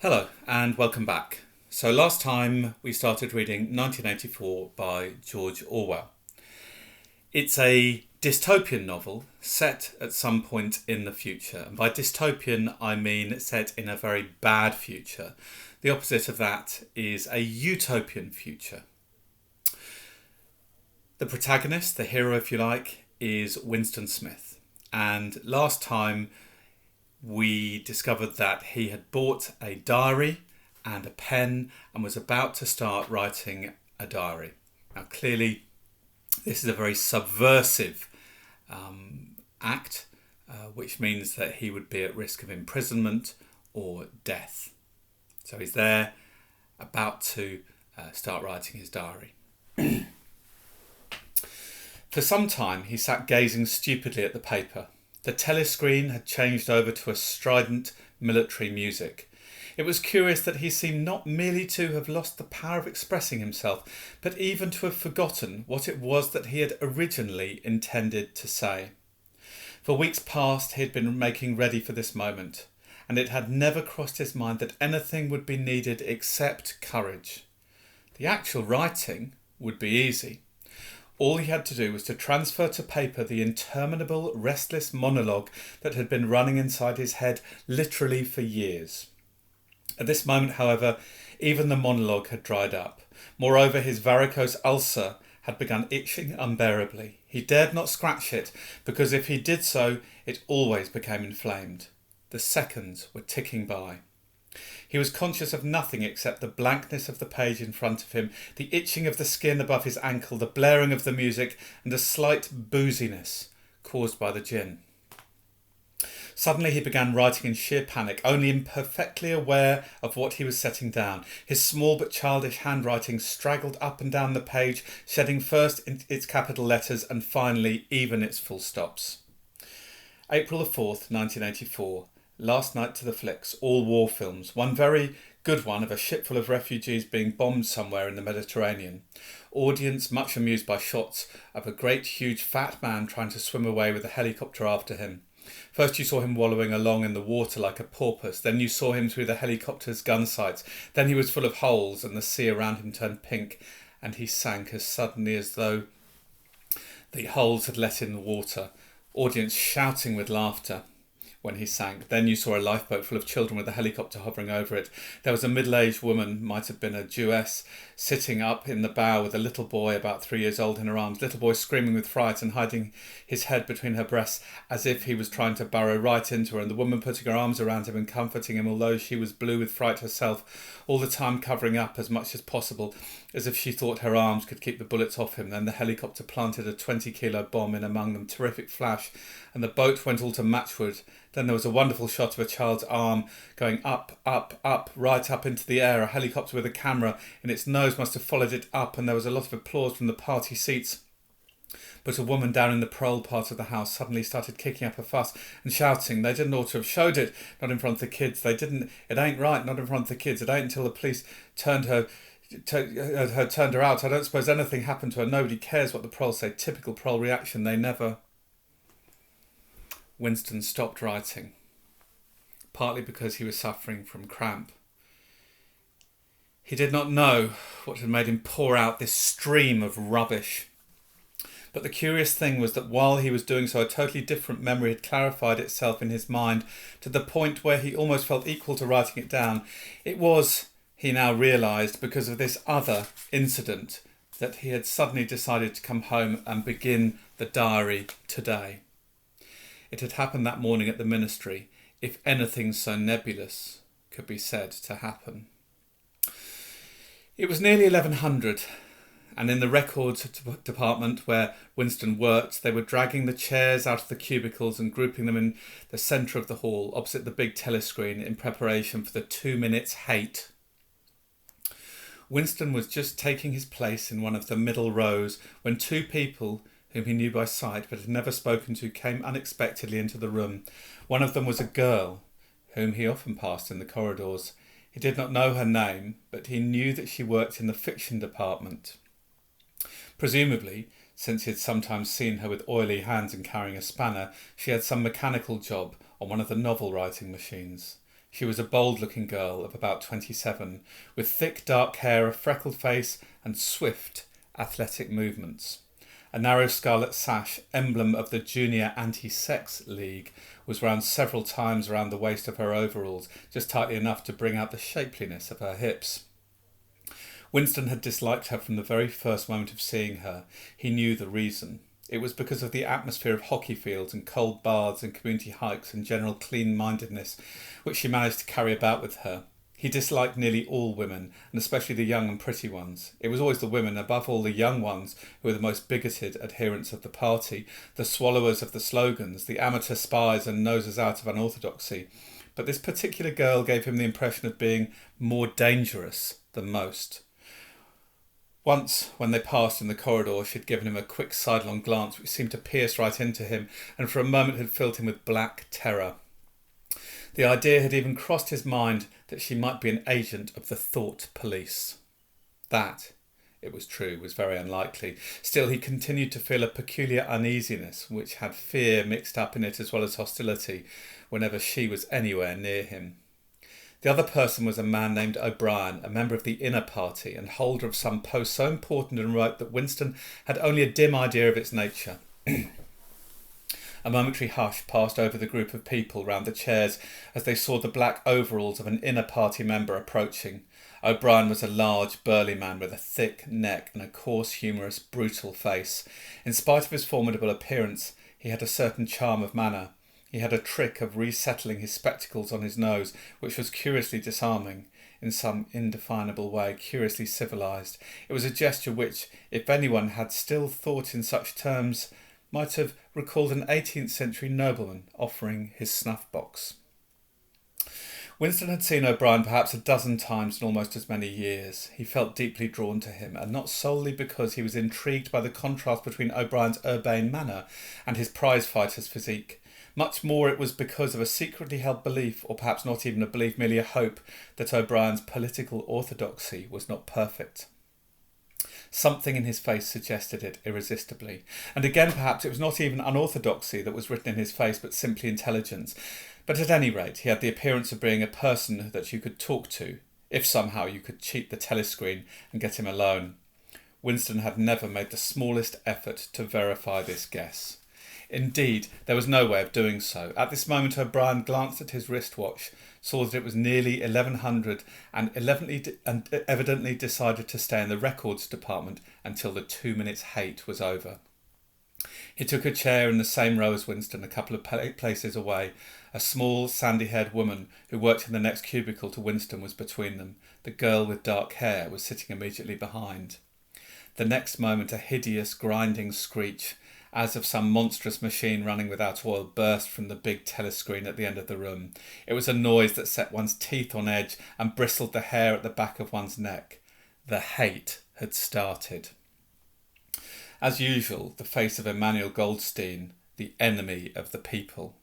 Hello and welcome back. So last time we started reading 1984 by George Orwell. It's a dystopian novel set at some point in the future. And by dystopian I mean set in a very bad future. The opposite of that is a utopian future. The protagonist, the hero if you like, is Winston Smith. And last time we discovered that he had bought a diary and a pen and was about to start writing a diary. Now, clearly, this is a very subversive act, which means that he would be at risk of imprisonment or death. So he's there about to start writing his diary. For some time, he sat gazing stupidly at the paper. The telescreen had changed over to a strident military music. It was curious that he seemed not merely to have lost the power of expressing himself, but even to have forgotten what it was that he had originally intended to say. For weeks past he had been making ready for this moment, and it had never crossed his mind that anything would be needed except courage. The actual writing would be easy. All he had to do was to transfer to paper the interminable, restless monologue that had been running inside his head literally for years. At this moment, however, even the monologue had dried up. Moreover, his varicose ulcer had begun itching unbearably. He dared not scratch it, because if he did so, it always became inflamed. The seconds were ticking by. He was conscious of nothing except the blankness of the page in front of him, the itching of the skin above his ankle, the blaring of the music, and a slight booziness caused by the gin. Suddenly he began writing in sheer panic, only imperfectly aware of what he was setting down. His small but childish handwriting straggled up and down the page, shedding first its capital letters and finally even its full stops. April the 4th, 1984. Last night to the flicks, all war films. One very good one of a ship full of refugees being bombed somewhere in the Mediterranean. Audience much amused by shots of a great huge fat man trying to swim away with a helicopter after him. First you saw him wallowing along in the water like a porpoise, then you saw him through the helicopter's gun sights, then he was full of holes and the sea around him turned pink and he sank as suddenly as though the holes had let in the water. Audience shouting with laughter when he sank. Then you saw a lifeboat full of children with a helicopter hovering over it. There was a middle-aged woman, might have been a Jewess, sitting up in the bow with a little boy about 3 years old in her arms. Little boy screaming with fright and hiding his head between her breasts as if he was trying to burrow right into her, and the woman putting her arms around him and comforting him, although she was blue with fright herself, all the time covering up as much as possible, as if she thought her arms could keep the bullets off him. Then the helicopter planted a 20-kilo bomb in among them, terrific flash, and the boat went all to matchwood. Then there was a wonderful shot of a child's arm going up, up, up, right up into the air. A helicopter with a camera in its nose must have followed it up, and there was a lot of applause from the party seats. But a woman down in the parole part of the house suddenly started kicking up a fuss and shouting. They didn't ought to have showed it, not in front of the kids. They didn't. It ain't right, not in front of the kids. It ain't until the police turned her out. I don't suppose anything happened to her. Nobody cares what the parole say. Typical parole reaction. They never. Winston stopped writing, partly because he was suffering from cramp. He did not know what had made him pour out this stream of rubbish. But the curious thing was that while he was doing so, a totally different memory had clarified itself in his mind to the point where he almost felt equal to writing it down. It was, he now realised, because of this other incident that he had suddenly decided to come home and begin the diary today. It had happened that morning at the ministry, if anything so nebulous could be said to happen. It was nearly 1100, and in the records department where Winston worked, they were dragging the chairs out of the cubicles and grouping them in the centre of the hall, opposite the big telescreen, in preparation for the 2 minutes hate. Winston was just taking his place in one of the middle rows when two people whom he knew by sight but had never spoken to came unexpectedly into the room. One of them was a girl whom he often passed in the corridors. He did not know her name, but he knew that she worked in the fiction department. Presumably, since he had sometimes seen her with oily hands and carrying a spanner, she had some mechanical job on one of the novel-writing machines. She was a bold-looking girl of about 27, with thick dark hair, a freckled face, and swift, athletic movements. A narrow scarlet sash, emblem of the Junior Anti-Sex League, was wound several times around the waist of her overalls, just tightly enough to bring out the shapeliness of her hips. Winston had disliked her from the very first moment of seeing her. He knew the reason. It was because of the atmosphere of hockey fields and cold baths and community hikes and general clean-mindedness which she managed to carry about with her. He disliked nearly all women, and especially the young and pretty ones. It was always the women, above all the young ones, who were the most bigoted adherents of the party, the swallowers of the slogans, the amateur spies and nosers out of unorthodoxy. But this particular girl gave him the impression of being more dangerous than most. Once, when they passed in the corridor, she had given him a quick sidelong glance which seemed to pierce right into him, and for a moment had filled him with black terror. The idea had even crossed his mind that she might be an agent of the thought police. That, it was true, was very unlikely. Still, he continued to feel a peculiar uneasiness which had fear mixed up in it as well as hostility whenever she was anywhere near him. The other person was a man named O'Brien, a member of the inner party and holder of some post so important and remote that Winston had only a dim idea of its nature. A momentary hush passed over the group of people round the chairs as they saw the black overalls of an inner party member approaching. O'Brien was a large, burly man with a thick neck and a coarse, humorous, brutal face. In spite of his formidable appearance, he had a certain charm of manner. He had a trick of resettling his spectacles on his nose, which was curiously disarming, in some indefinable way, curiously civilised. It was a gesture which, if anyone had still thought in such terms, might have recalled an 18th century nobleman offering his snuff-box. Winston had seen O'Brien perhaps a dozen times in almost as many years. He felt deeply drawn to him, and not solely because he was intrigued by the contrast between O'Brien's urbane manner and his prize-fighter's physique. Much more it was because of a secretly held belief, or perhaps not even a belief, merely a hope, that O'Brien's political orthodoxy was not perfect. Something in his face suggested it irresistibly. And again, perhaps it was not even unorthodoxy that was written in his face, but simply intelligence. But at any rate, he had the appearance of being a person that you could talk to, if somehow you could cheat the telescreen and get him alone. Winston had never made the smallest effort to verify this guess. Indeed, there was no way of doing so. At this moment, O'Brien glanced at his wristwatch, saw that it was nearly 1100, and evidently decided to stay in the records department until the 2 minutes hate was over. He took a chair in the same row as Winston, a couple of places away. A small, sandy-haired woman who worked in the next cubicle to Winston was between them. The girl with dark hair was sitting immediately behind. The next moment, a hideous, grinding screech, as of some monstrous machine running without oil, burst from the big telescreen at the end of the room. It was a noise that set one's teeth on edge and bristled the hair at the back of one's neck. The hate had started. As usual, the face of Emmanuel Goldstein, the enemy of the people,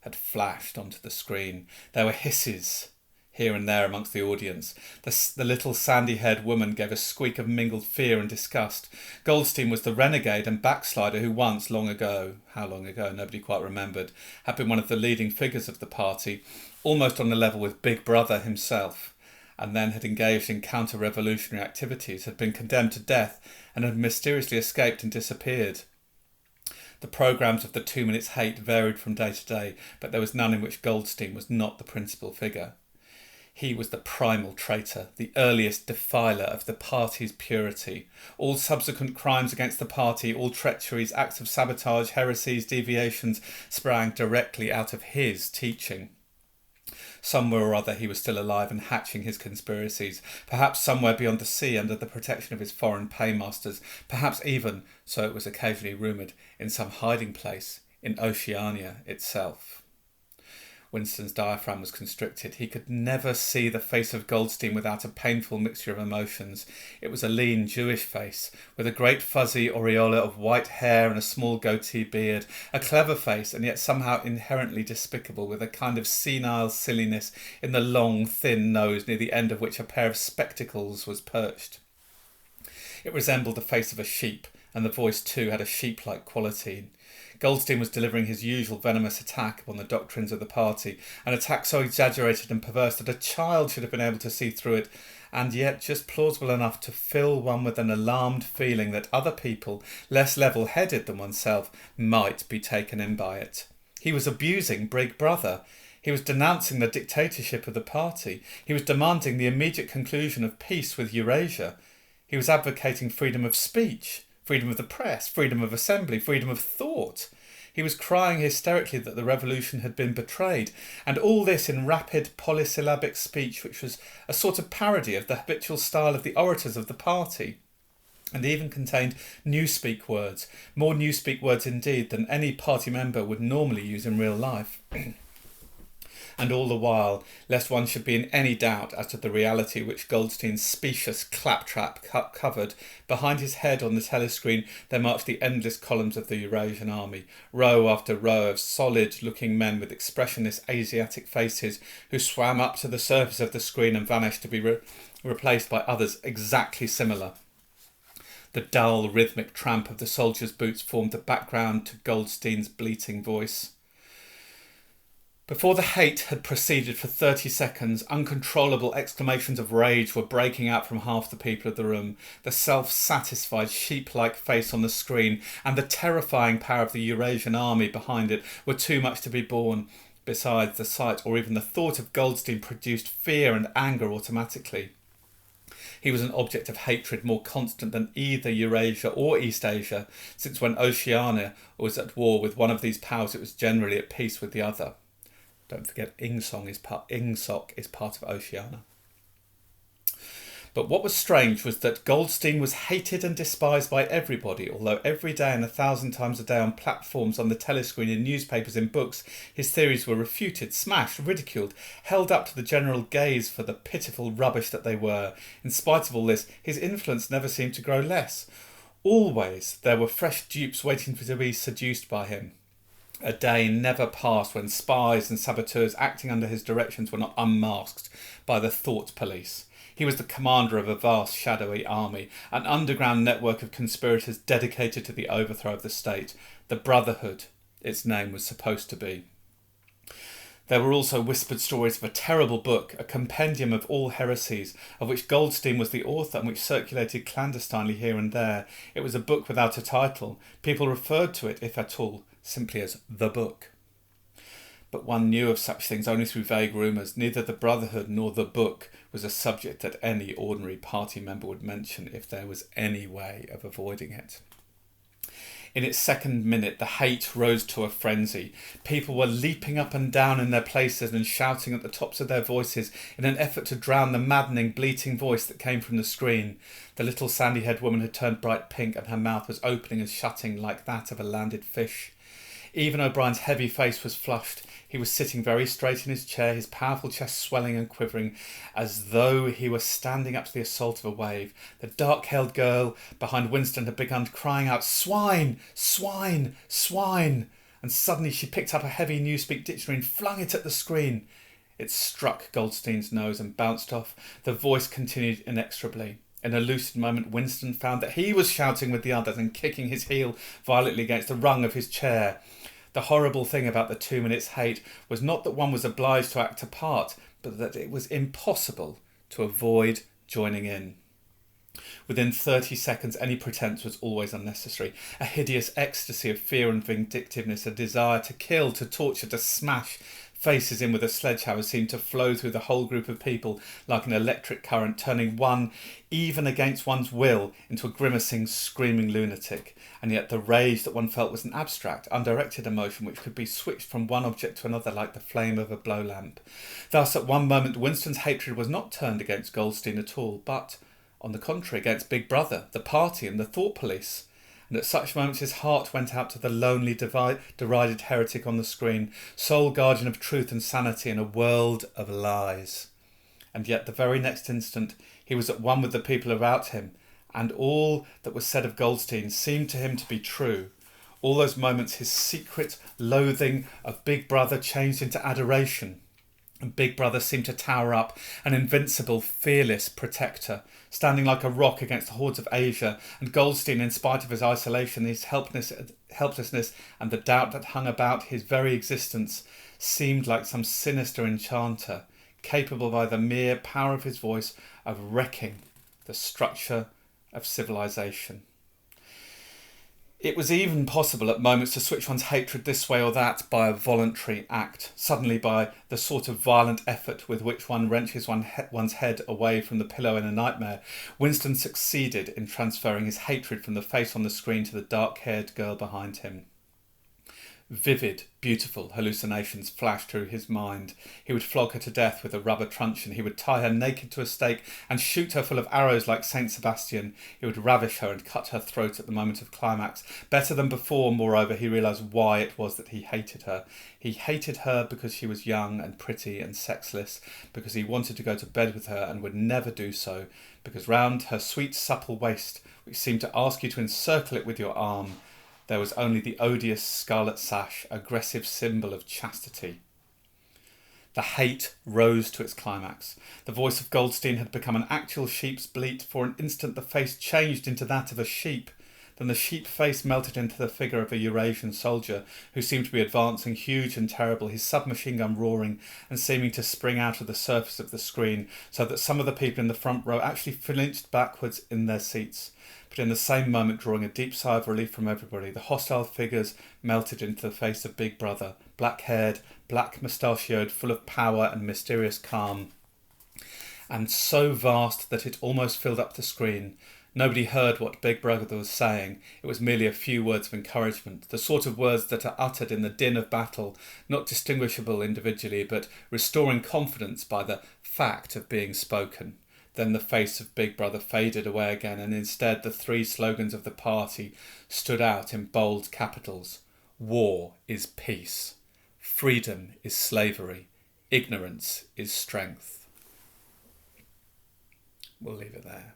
had flashed onto the screen. There were hisses here and there amongst the audience. The little sandy-haired woman gave a squeak of mingled fear and disgust. Goldstein was the renegade and backslider who once, long ago, how long ago, nobody quite remembered, had been one of the leading figures of the party, almost on the level with Big Brother himself, and then had engaged in counter-revolutionary activities, had been condemned to death, and had mysteriously escaped and disappeared. The programmes of the 2 minutes hate varied from day to day, but there was none in which Goldstein was not the principal figure. He was the primal traitor, the earliest defiler of the party's purity. All subsequent crimes against the party, all treacheries, acts of sabotage, heresies, deviations, sprang directly out of his teaching. Somewhere or other he was still alive and hatching his conspiracies, perhaps somewhere beyond the sea under the protection of his foreign paymasters, perhaps even, so it was occasionally rumoured, in some hiding place in Oceania itself. Winston's diaphragm was constricted. He could never see the face of Goldstein without a painful mixture of emotions. It was a lean Jewish face, with a great fuzzy aureola of white hair and a small goatee beard. A clever face, and yet somehow inherently despicable, with a kind of senile silliness in the long, thin nose, near the end of which a pair of spectacles was perched. It resembled the face of a sheep, and the voice too had a sheep-like quality. Goldstein was delivering his usual venomous attack upon the doctrines of the party, an attack so exaggerated and perverse that a child should have been able to see through it, and yet just plausible enough to fill one with an alarmed feeling that other people, less level-headed than oneself, might be taken in by it. He was abusing Big Brother. He was denouncing the dictatorship of the party. He was demanding the immediate conclusion of peace with Eurasia. He was advocating freedom of speech, freedom of the press, freedom of assembly, freedom of thought. He was crying hysterically that the revolution had been betrayed, and all this in rapid polysyllabic speech, which was a sort of parody of the habitual style of the orators of the party, and even contained newspeak words, more newspeak words indeed than any party member would normally use in real life. And all the while, lest one should be in any doubt as to the reality which Goldstein's specious claptrap covered, behind his head on the telescreen there marched the endless columns of the Eurasian army, row after row of solid-looking men with expressionless Asiatic faces who swam up to the surface of the screen and vanished to be replaced by others exactly similar. The dull, rhythmic tramp of the soldiers' boots formed the background to Goldstein's bleating voice. Before the hate had proceeded for 30 seconds, uncontrollable exclamations of rage were breaking out from half the people of the room. The self-satisfied sheep-like face on the screen and the terrifying power of the Eurasian army behind it were too much to be borne. Besides, the sight or even the thought of Goldstein produced fear and anger automatically. He was an object of hatred more constant than either Eurasia or East Asia, since when Oceania was at war with one of these powers it was generally at peace with the other. Don't forget, Ingsoc is part of Oceania. But what was strange was that Goldstein was hated and despised by everybody, although every day and 1,000 times a day on platforms, on the telescreen, in newspapers, in books, his theories were refuted, smashed, ridiculed, held up to the general gaze for the pitiful rubbish that they were. In spite of all this, his influence never seemed to grow less. Always there were fresh dupes waiting to be seduced by him. A day never passed when spies and saboteurs acting under his directions were not unmasked by the thought police. He was the commander of a vast shadowy army, an underground network of conspirators dedicated to the overthrow of the state. The Brotherhood, its name was supposed to be. There were also whispered stories of a terrible book, a compendium of all heresies, of which Goldstein was the author and which circulated clandestinely here and there. It was a book without a title. People referred to it, if at all, simply as the book. But one knew of such things only through vague rumours. Neither the Brotherhood nor the book was a subject that any ordinary party member would mention if there was any way of avoiding it. In its second minute, the hate rose to a frenzy. People were leaping up and down in their places and shouting at the tops of their voices in an effort to drown the maddening, bleating voice that came from the screen. The little sandy-haired woman had turned bright pink and her mouth was opening and shutting like that of a landed fish. Even O'Brien's heavy face was flushed. He was sitting very straight in his chair, his powerful chest swelling and quivering, as though he were standing up to the assault of a wave. The dark-haired girl behind Winston had begun crying out, "Swine! Swine! Swine!" And suddenly she picked up a heavy Newspeak dictionary and flung it at the screen. It struck Goldstein's nose and bounced off. The voice continued inexorably. In a lucid moment, Winston found that he was shouting with the others and kicking his heel violently against the rung of his chair. The horrible thing about the 2 minutes hate was not that one was obliged to act a part, but that it was impossible to avoid joining in. Within 30 seconds, any pretense was always unnecessary. A hideous ecstasy of fear and vindictiveness, a desire to kill, to torture, to smash faces in with a sledgehammer seemed to flow through the whole group of people like an electric current, turning one, even against one's will, into a grimacing, screaming lunatic. And yet the rage that one felt was an abstract, undirected emotion which could be switched from one object to another like the flame of a blow lamp. Thus, at one moment, Winston's hatred was not turned against Goldstein at all, but, on the contrary, against Big Brother, the party and the thought police. And at such moments his heart went out to the lonely, derided heretic on the screen, sole guardian of truth and sanity in a world of lies. And yet the very next instant he was at one with the people about him, and all that was said of Goldstein seemed to him to be true. All those moments his secret loathing of Big Brother changed into adoration. And Big Brother seemed to tower up, an invincible, fearless protector, standing like a rock against the hordes of Asia, and Goldstein, in spite of his isolation, his helplessness, and the doubt that hung about his very existence, seemed like some sinister enchanter, capable by the mere power of his voice of wrecking the structure of civilization. It was even possible at moments to switch one's hatred this way or that by a voluntary act, suddenly by the sort of violent effort with which one wrenches one's head away from the pillow in a nightmare. Winston succeeded in transferring his hatred from the face on the screen to the dark-haired girl behind him. Vivid, beautiful hallucinations flashed through his mind. He would flog her to death with a rubber truncheon. He would tie her naked to a stake and shoot her full of arrows like Saint Sebastian. He would ravish her and cut her throat at the moment of climax. Better than before, moreover, he realised why it was that he hated her. He hated her because she was young and pretty and sexless, because he wanted to go to bed with her and would never do so, because round her sweet supple waist, which seemed to ask you to encircle it with your arm, there was only the odious scarlet sash, aggressive symbol of chastity. The hate rose to its climax. The voice of Goldstein had become an actual sheep's bleat. For an instant the face changed into that of a sheep. Then the sheep face melted into the figure of a Eurasian soldier who seemed to be advancing, huge and terrible, his submachine gun roaring and seeming to spring out of the surface of the screen, so that some of the people in the front row actually flinched backwards in their seats. But in the same moment, drawing a deep sigh of relief from everybody, the hostile figures melted into the face of Big Brother, black-haired, black-mustachioed, full of power and mysterious calm, and so vast that it almost filled up the screen. Nobody heard what Big Brother was saying. It was merely a few words of encouragement, the sort of words that are uttered in the din of battle, not distinguishable individually, but restoring confidence by the fact of being spoken. Then the face of Big Brother faded away again, and instead the three slogans of the party stood out in bold capitals. War is peace. Freedom is slavery. Ignorance is strength. We'll leave it there.